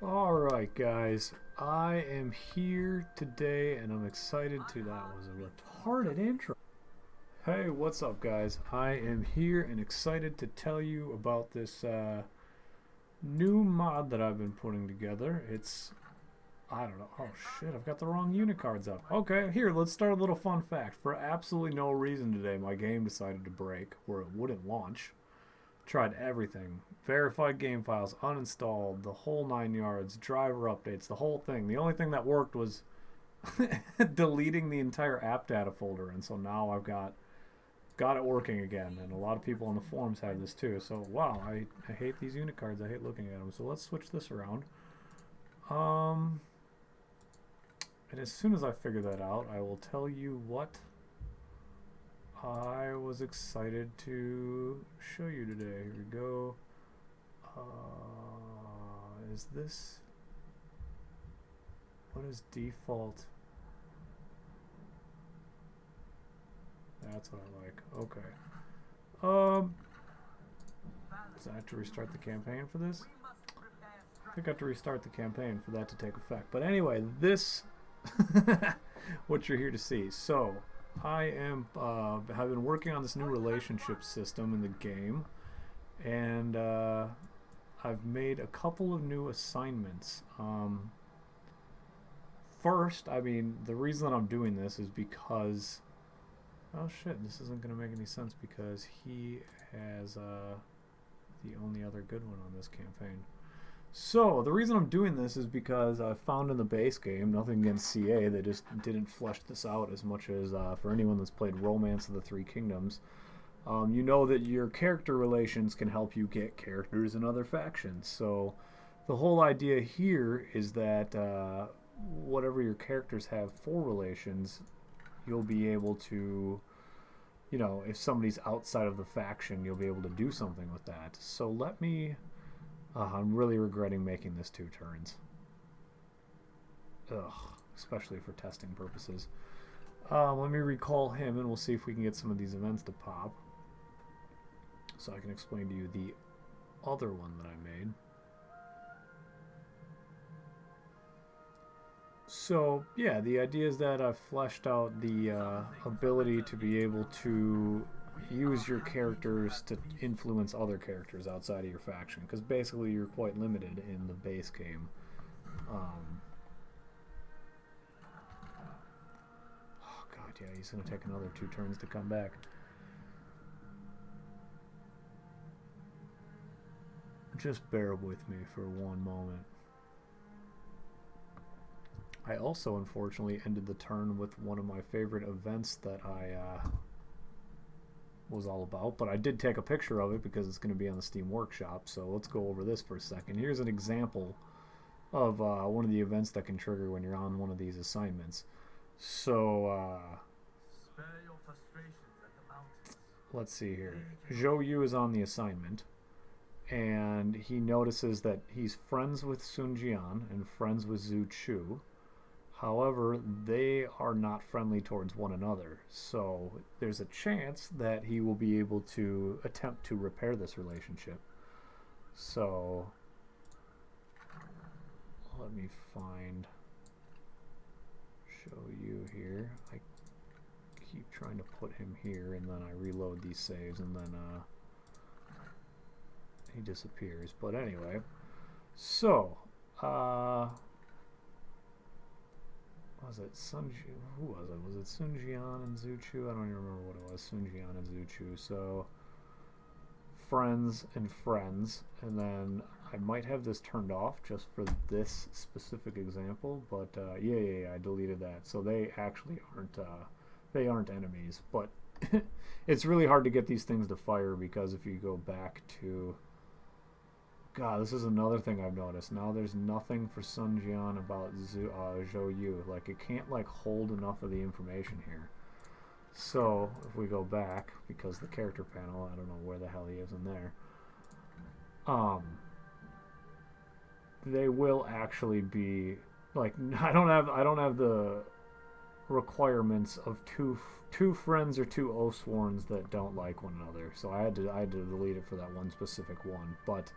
Alright guys, I am here today and I'm excited to... That was a retarded intro. Hey, what's up guys? I am here and excited to tell you about this new mod that I've been putting together. I don't know. Oh shit, I've got the wrong unit cards up. Okay, here, let's start a little fun fact. For absolutely no reason today, my game decided to break where it wouldn't launch. Tried everything. Verified game files, uninstalled, the whole 9 yards, driver updates, the whole thing. The only thing that worked was deleting the entire app data folder, and so now I've got it working again. And a lot of people on the forums have this too. So wow, I hate these unit cards. I hate looking at them. So let's switch this around. And as soon as I figure that out, I will tell you what I was excited to show you today. Here we go. Is this... What is default? That's what I like. Okay. Does I have to restart the campaign for this? I think I have to restart the campaign for that to take effect. But anyway, this... what you're here to see. So... I have been working on this new relationship system in the game, and I've made a couple of new assignments. First, I mean, the reason that I'm doing this is because, oh shit, this isn't going to make any sense because he has the only other good one on this campaign. So, the reason I'm doing this is because I found in the base game, nothing against CA, they just didn't flesh this out as much as for anyone that's played Romance of the Three Kingdoms. You know that your character relations can help you get characters in other factions. So, the whole idea here is that whatever your characters have for relations, you'll be able to, you know, if somebody's outside of the faction, you'll be able to do something with that. So let me... I'm really regretting making this 2 turns. Ugh, especially for testing purposes. Let me recall him and we'll see if we can get some of these events to pop. So I can explain to you the other one that I made. So, yeah, the idea is that I've fleshed out the ability to be able to use your characters to influence other characters outside of your faction, because basically you're quite limited in the base game. Oh god, yeah, he's gonna take another 2 turns to come back. Just bear with me for one moment. I also unfortunately ended the turn with one of my favorite events that I was all about, but I did take a picture of it because it's going to be on the Steam Workshop. So let's go over this for a second. Here's an example of one of the events that can trigger when you're on one of these assignments. So let's see here. Zhou Yu is on the assignment, and he notices that he's friends with Sun Jian and friends with Zhu Chu. However, they are not friendly towards one another, so there's a chance that he will be able to attempt to repair this relationship. So, let me show you here. I keep trying to put him here, and then I reload these saves, and then he disappears. But anyway, so, was it who was it? Was it Sun Jian and Zhu Chu? I don't even remember what it was. Sun Jian and Zhu Chu. So, friends and friends. And then I might have this turned off just for this specific example. But yeah, I deleted that. So they actually aren't enemies. But it's really hard to get these things to fire because if you go back to... God, this is another thing I've noticed. Now there's nothing for Sun Jian about Zhou Yu. Like, it can't, like, hold enough of the information here. So, if we go back, because the character panel, I don't know where the hell he is in there. They will actually be, like, I don't have the requirements of two friends or 2 Oathsworns that don't like one another. So I had to delete it for that one specific one. But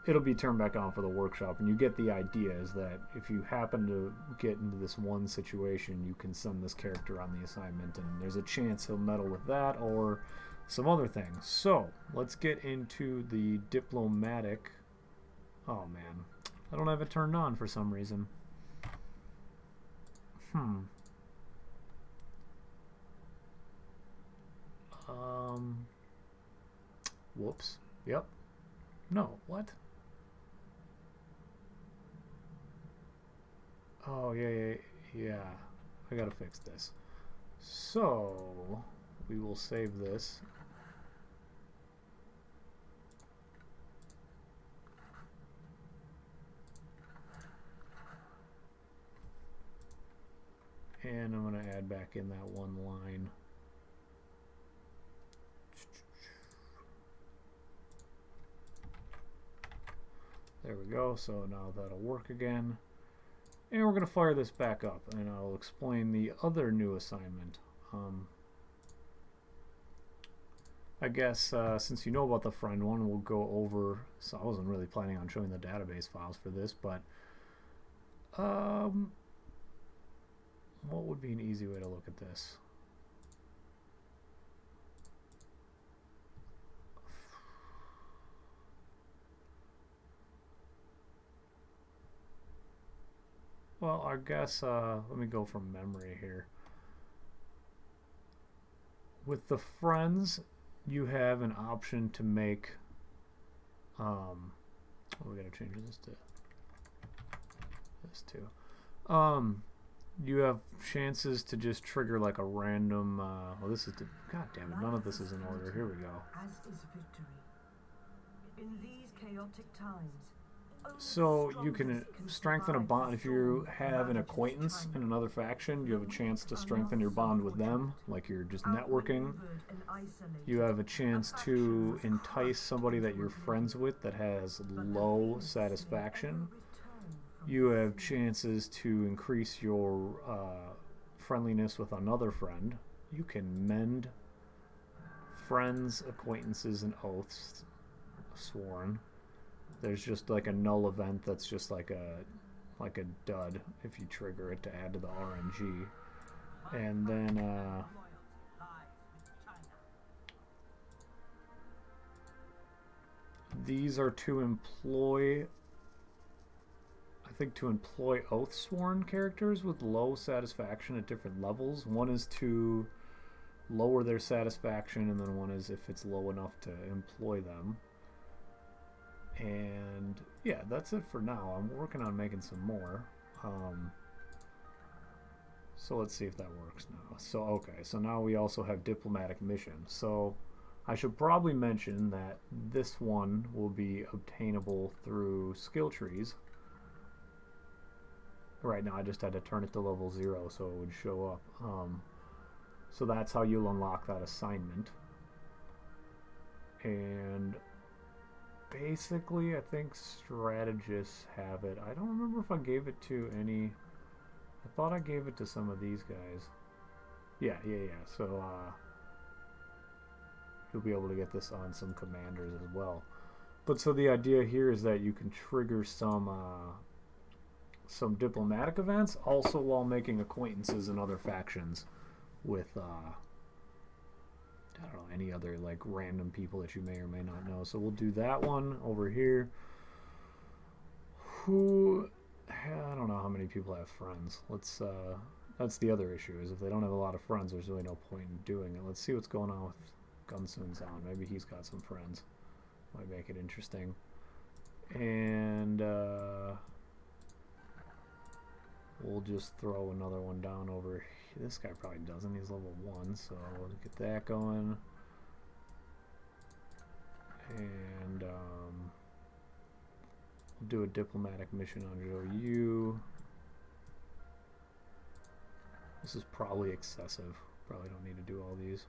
it'll be turned back on for the workshop, and you get the idea is that if you happen to get into this one situation, you can send this character on the assignment, and there's a chance he'll meddle with that or some other things. So let's get into the diplomatic. Oh man, I don't have it turned on for some reason. Whoops. Yep. No, what? Oh, yeah. I gotta fix this. So, we will save this. And I'm going to add back in that one line. There we go. So now that'll work again. And we're going to fire this back up, and I'll explain the other new assignment. I guess since you know about the friend one, we'll go over. So I wasn't really planning on showing the database files for this, but what would be an easy way to look at this? Well, I guess let me go from memory here. With the friends, you have an option to make. We gotta change this to this too. You have chances to just trigger like a random. Well, this is. God damn it! None of this is in order. Here we go. As is victory. In these chaotic times. So you can strengthen a bond if you have an acquaintance in another faction. You have a chance to strengthen your bond with them, like you're just networking. You have a chance to entice somebody that you're friends with that has low satisfaction. You have chances to increase your friendliness with another friend. You can mend friends, acquaintances, and oaths sworn. There's just like a null event that's just like a dud if you trigger it to add to the RNG. And then these are to employ, I think, to employ oath sworn characters with low satisfaction at different levels. One is to lower their satisfaction, and then one is if it's low enough to employ them. And yeah, that's it for now. I'm working on making some more. So let's see if that works now. So okay, so now we also have diplomatic mission. So I should probably mention that this one will be obtainable through skill trees. Right now I just had to turn it to level 0 so it would show up. So that's how you'll unlock that assignment. And basically, I think strategists have it. I don't remember if I gave it to any. I thought I gave it to some of these guys. Yeah. So you'll be able to get this on some commanders as well. But so the idea here is that you can trigger some diplomatic events, also while making acquaintances in other factions with I don't know, any other like random people that you may or may not know. So we'll do that one over here. I don't know how many people have friends. Let's that's the other issue, is if they don't have a lot of friends, there's really no point in doing it. Let's see what's going on with Gunsoon's on. Maybe he's got some friends. Might make it interesting. And we'll just throw another one down over here. This guy probably doesn't. He's level 1, so we'll get that going. And we'll do a diplomatic mission on Zhou Yu. This is probably excessive. Probably don't need to do all these.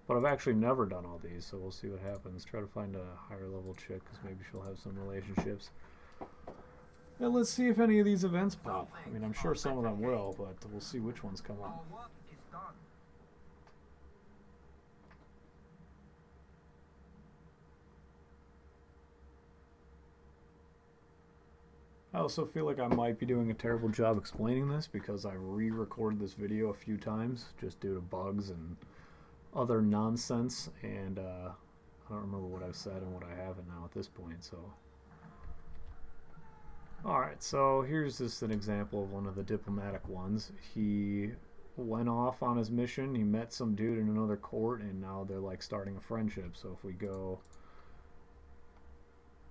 But I've actually never done all these, so we'll see what happens. Try to find a higher level chick, because maybe she'll have some relationships. And let's see if any of these events pop. I mean, I'm sure some of them will, but we'll see which ones come up. I also feel like I might be doing a terrible job explaining this because I re-recorded this video a few times just due to bugs and other nonsense, and I don't remember what I've said and what I haven't now at this point, so. Alright, so here's just an example of one of the diplomatic ones. He went off on his mission, he met some dude in another court, and now they're like starting a friendship. So if we go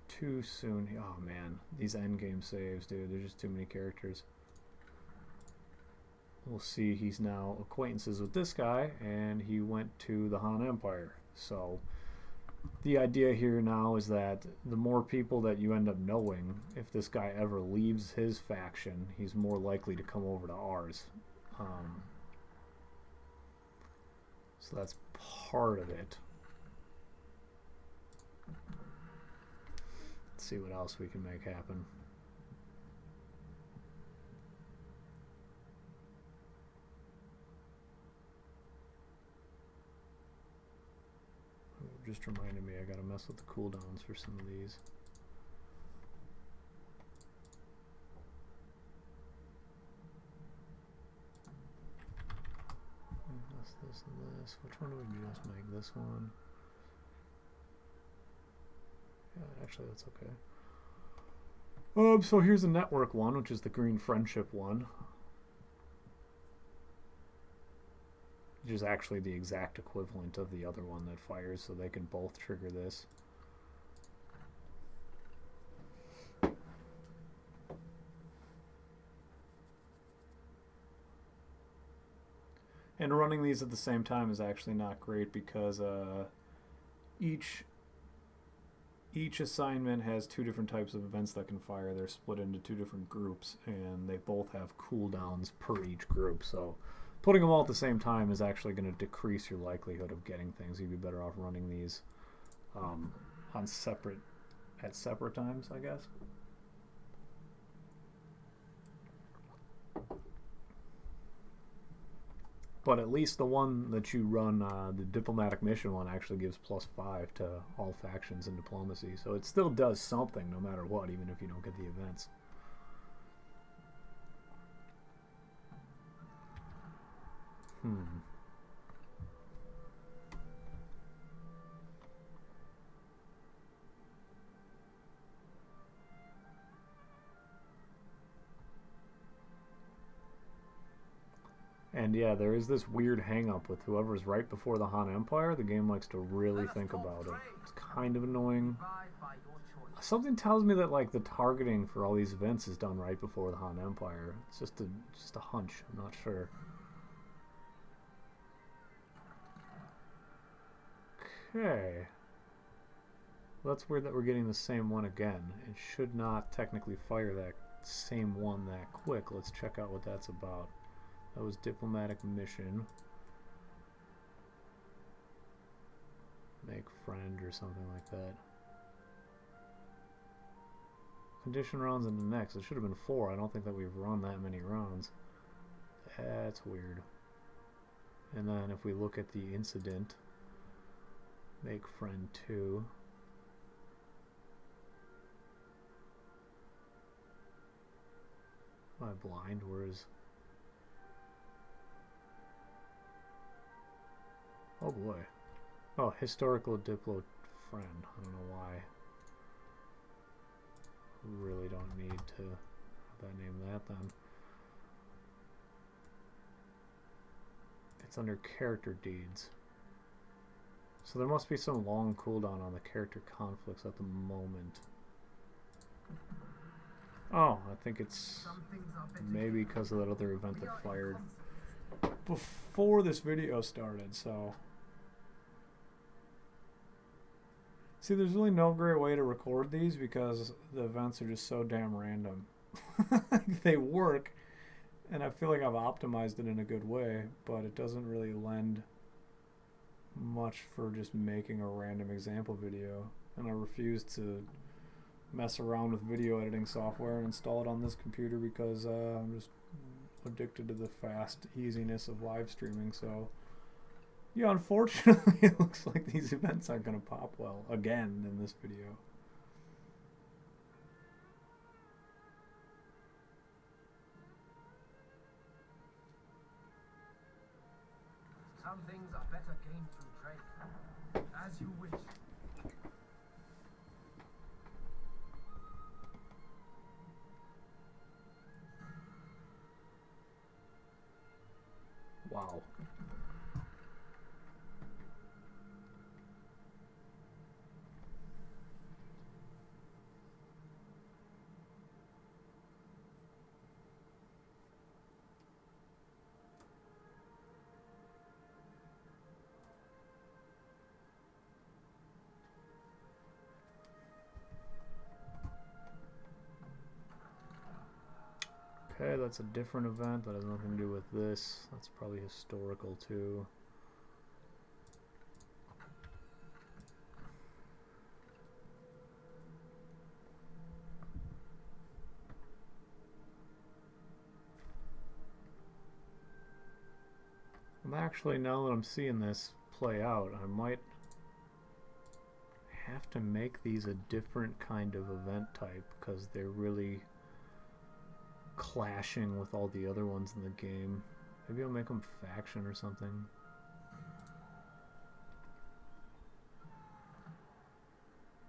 too soon, oh man, these endgame saves, dude, there's just too many characters. We'll see he's now acquaintances with this guy, and he went to the Han Empire. So the idea here now is that the more people that you end up knowing, if this guy ever leaves his faction, he's more likely to come over to ours. So that's part of it. Let's see what else we can make happen. Just reminded me I gotta mess with the cooldowns for some of these. This and this. Which one do we just make? This one. Yeah, actually that's okay. So here's a network one, which is the green friendship one. Which is actually the exact equivalent of the other one that fires, so they can both trigger this. And running these at the same time is actually not great because each assignment has two different types of events that can fire. They're split into two different groups, and they both have cooldowns per each group. So putting them all at the same time is actually going to decrease your likelihood of getting things. You'd be better off running these at separate times, I guess. But at least the one that you run, the diplomatic mission one, actually gives +5 to all factions in diplomacy. So it still does something no matter what, even if you don't get the events. And yeah, there is this weird hang-up with whoever's right before the Han Empire. The game likes to really think about it. It's kind of annoying. Something tells me that like the targeting for all these events is done right before the Han Empire. It's just a hunch. I'm not sure. Okay. Well, that's weird that we're getting the same one again. It should not technically fire that same one that quick. Let's check out what that's about. That was diplomatic mission. Make friend or something like that. Condition rounds in the next. It should have been 4. I don't think that we've run that many rounds. That's weird. And then if we look at the incident, make friend 2. Am I blind? Where is... Oh boy. Oh, historical diplo friend. I don't know why. Really don't need to have that name that then. It's under character deeds. So there must be some long cooldown on the character conflicts at the moment. Oh, I think it's maybe because of that other event that fired before this video started, so... See, there's really no great way to record these because the events are just so damn random. They work, and I feel like I've optimized it in a good way, but it doesn't really lend much for just making a random example video. And I refuse to mess around with video editing software and install it on this computer because I'm just addicted to the fast easiness of live streaming, so... Yeah, unfortunately, it looks like these events aren't going to pop well again in this video. Some things are better gained through trade. As you wish. Wow. Okay, that's a different event that has nothing to do with this. That's probably historical too. Actually, now that I'm seeing this play out, I might have to make these a different kind of event type because they're really clashing with all the other ones in the game. Maybe I'll make them faction or something.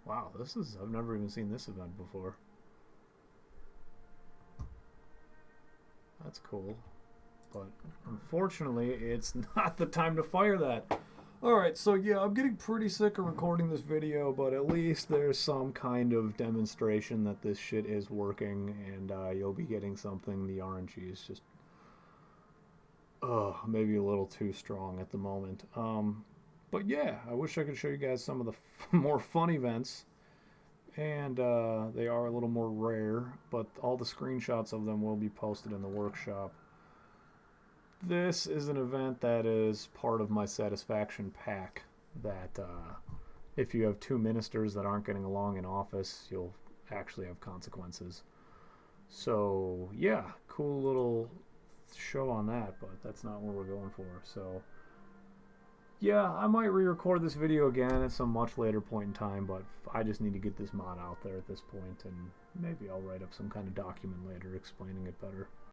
Wow, I've never even seen this event before. That's cool. But unfortunately, it's not the time to fire that. Alright, so yeah, I'm getting pretty sick of recording this video, but at least there's some kind of demonstration that this shit is working, and you'll be getting something. The RNG is just, maybe a little too strong at the moment. But yeah, I wish I could show you guys some of the more fun events, and they are a little more rare, but all the screenshots of them will be posted in the workshop. This is an event that is part of my satisfaction pack that if you have two ministers that aren't getting along in office, you'll actually have consequences. So yeah, cool little show on that, but that's not what we're going for. So yeah, I might re-record this video again at some much later point in time, but I just need to get this mod out there at this point, and maybe I'll write up some kind of document later explaining it better.